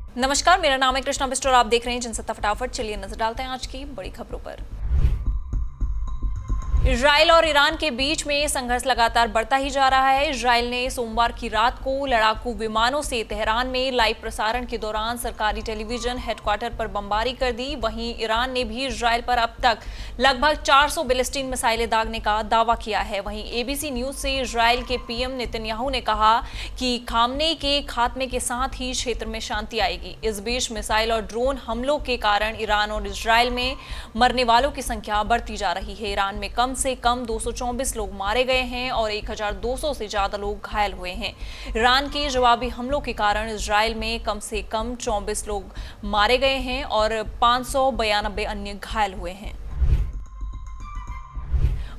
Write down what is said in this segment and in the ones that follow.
नमस्कार, मेरा नाम है कृष्णा बिस्ट और आप देख रहे हैं जनसत्ता फटाफट। चलिए नजर डालते हैं आज की बड़ी खबरों पर। इजराइल और ईरान के बीच में संघर्ष लगातार बढ़ता ही जा रहा है। इजराइल ने सोमवार की रात को लड़ाकू विमानों से तेहरान में लाइव प्रसारण के दौरान सरकारी टेलीविजन हेडक्वार्टर पर बमबारी कर दी। वहीं ईरान ने भी इजराइल पर अब तक लगभग 400 बैलिस्टिक मिसाइलें दागने का दावा किया है। वहीं एबीसी न्यूज से इजराइल के पीएम नेतन्याहू ने कहा कि खामनेई के खात्मे के साथ ही क्षेत्र में शांति आएगी। इस बीच मिसाइल और ड्रोन हमलों के कारण ईरान और इजराइल में मरने वालों की संख्या बढ़ती जा रही है। ईरान में कम से कम 224 लोग मारे गए हैं और 1200 से ज्यादा लोग घायल हुए हैं। ईरान के जवाबी हमलों के कारण इजराइल में कम से कम 24 लोग मारे गए हैं और 592 अन्य घायल हुए हैं।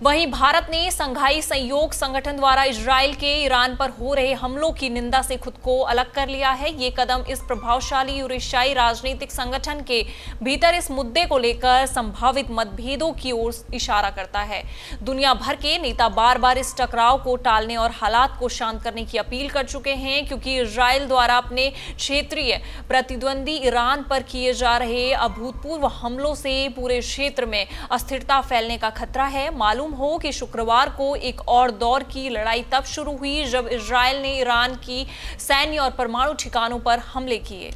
वहीं भारत ने संघाई सहयोग संगठन द्वारा इजराइल के ईरान पर हो रहे हमलों की निंदा से खुद को अलग कर लिया है। ये कदम इस प्रभावशाली यूरेशियाई राजनीतिक संगठन के भीतर इस मुद्दे को लेकर संभावित मतभेदों की ओर इशारा करता है। दुनिया भर के नेता बार बार इस टकराव को टालने और हालात को शांत करने की अपील कर चुके हैं, क्योंकि इजराइल द्वारा अपने क्षेत्रीय प्रतिद्वंदी ईरान पर किए जा रहे अभूतपूर्व हमलों से पूरे क्षेत्र में अस्थिरता फैलने का खतरा है। मालूम हो कि शुक्रवार को एक और दौर की लड़ाई तब शुरू हुई जब इजराइल ने ईरान की सैन्य और परमाणु ठिकानों पर हमले किए।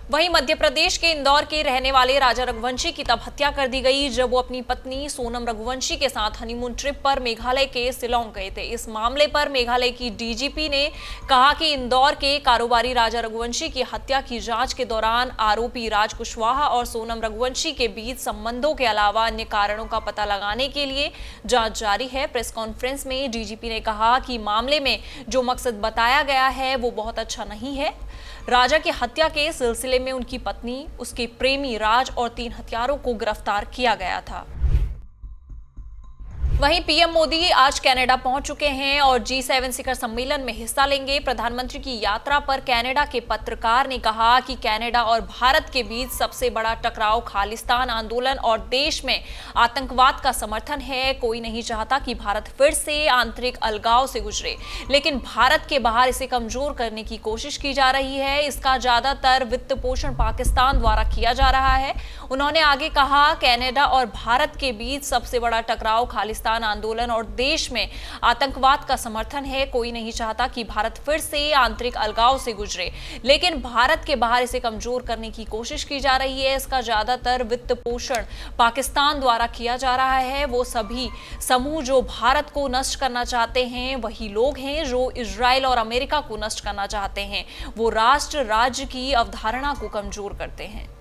वहीं मध्य प्रदेश के इंदौर के रहने वाले राजा रघुवंशी की तब हत्या कर दी गई जब वो अपनी पत्नी सोनम रघुवंशी के साथ हनीमून ट्रिप पर मेघालय के शिलांग गए थे। इस मामले पर मेघालय की डीजीपी ने कहा कि इंदौर के कारोबारी राजा रघुवंशी की हत्या की जांच के दौरान आरोपी राज कुशवाहा और सोनम रघुवंशी के बीच संबंधों के अलावा अन्य कारणों का पता लगाने के लिए जांच जारी है। प्रेस कॉन्फ्रेंस में डीजीपी ने कहा कि मामले में जो मकसद बताया गया है वो बहुत अच्छा नहीं है। राजा की हत्या के सिलसिले में उनकी पत्नी, उसके प्रेमी राज और 3 हत्यारों को गिरफ्तार किया गया था। वहीं पीएम मोदी आज कनाडा पहुंच चुके हैं और G7 शिखर सम्मेलन में हिस्सा लेंगे। प्रधानमंत्री की यात्रा पर कनाडा के पत्रकार ने कहा कि कनाडा और भारत के बीच सबसे बड़ा टकराव खालिस्तान आंदोलन और देश में आतंकवाद का समर्थन है। कोई नहीं चाहता कि भारत फिर से आंतरिक अलगाव से गुजरे, लेकिन भारत के बाहर इसे कमजोर करने की कोशिश की जा रही है। इसका ज्यादातर वित्त पोषण पाकिस्तान द्वारा किया जा रहा है। उन्होंने आगे कहा, कनाडा और भारत के बीच सबसे बड़ा टकराव खालिस्तान आंदोलन और देश में आतंकवाद का समर्थन है। कोई नहीं चाहता कि भारत फिर से आंतरिक अलगाव से गुजरे, लेकिन भारत के बाहर इसे कमजोर करने की कोशिश की जा रही है। इसका ज्यादातर वित्त पोषण पाकिस्तान द्वारा किया जा रहा है। वो सभी समूह जो भारत को नष्ट करना चाहते हैं वही लोग हैं जो इजराइल और अमेरिका को नष्ट करना चाहते हैं। वो राष्ट्र राज्य की अवधारणा को कमजोर करते हैं।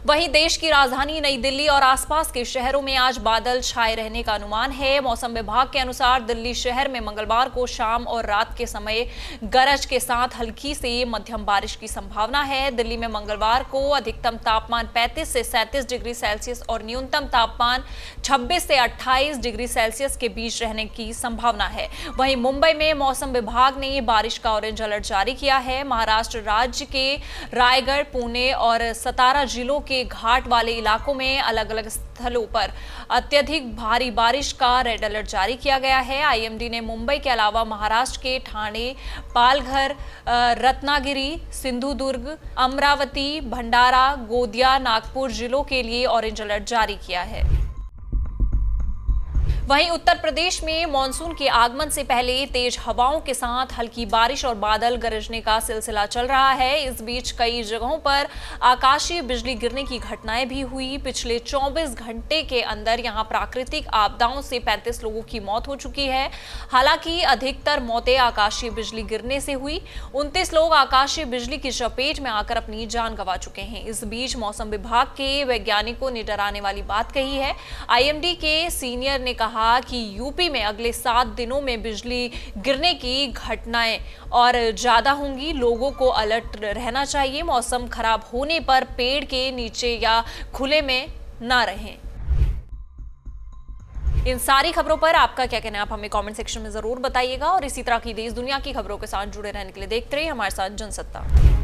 वहीं देश की राजधानी नई दिल्ली और आसपास के शहरों में आज बादल छाए रहने का अनुमान है। मौसम विभाग के अनुसार दिल्ली शहर में मंगलवार को शाम और रात के समय गरज के साथ हल्की से मध्यम बारिश की संभावना है। दिल्ली में मंगलवार को अधिकतम तापमान 35 से 37 डिग्री सेल्सियस और न्यूनतम तापमान 26 से 28 डिग्री सेल्सियस के बीच रहने की संभावना है। वहीं मुंबई में मौसम विभाग ने बारिश का ऑरेंज अलर्ट जारी किया है। महाराष्ट्र राज्य के रायगढ़, पुणे और सतारा जिलों के घाट वाले इलाकों में अलग अलग स्थलों पर अत्यधिक भारी बारिश का रेड अलर्ट जारी किया गया है। आईएमडी ने मुंबई के अलावा महाराष्ट्र के ठाणे, पालघर, रत्नागिरी, सिंधुदुर्ग, अमरावती, भंडारा, गोंदिया, नागपुर जिलों के लिए ऑरेंज अलर्ट जारी किया है। वहीं उत्तर प्रदेश में मानसून के आगमन से पहले तेज हवाओं के साथ हल्की बारिश और बादल गरजने का सिलसिला चल रहा है। इस बीच कई जगहों पर आकाशीय बिजली गिरने की घटनाएं भी हुई। पिछले 24 घंटे के अंदर यहां प्राकृतिक आपदाओं से 35 लोगों की मौत हो चुकी है। हालांकि अधिकतर मौतें आकाशीय बिजली गिरने से हुई। 29 लोग आकाशीय बिजली की चपेट में आकर अपनी जान गंवा चुके हैं। इस बीच मौसम विभाग के वैज्ञानिकों ने डराने वाली बात कही है। आईएमडी के सीनियर ने कहा कि यूपी में अगले 7 दिनों में बिजली गिरने की घटनाएं और ज्यादा होंगी। लोगों को अलर्ट रहना चाहिए। मौसम खराब होने पर पेड़ के नीचे या खुले में ना रहें। इन सारी खबरों पर आपका क्या कहना है, आप हमें कमेंट सेक्शन में जरूर बताइएगा और इसी तरह की देश दुनिया की खबरों के साथ जुड़े रहने के लिए देखते रहिए हमारे साथ जनसत्ता।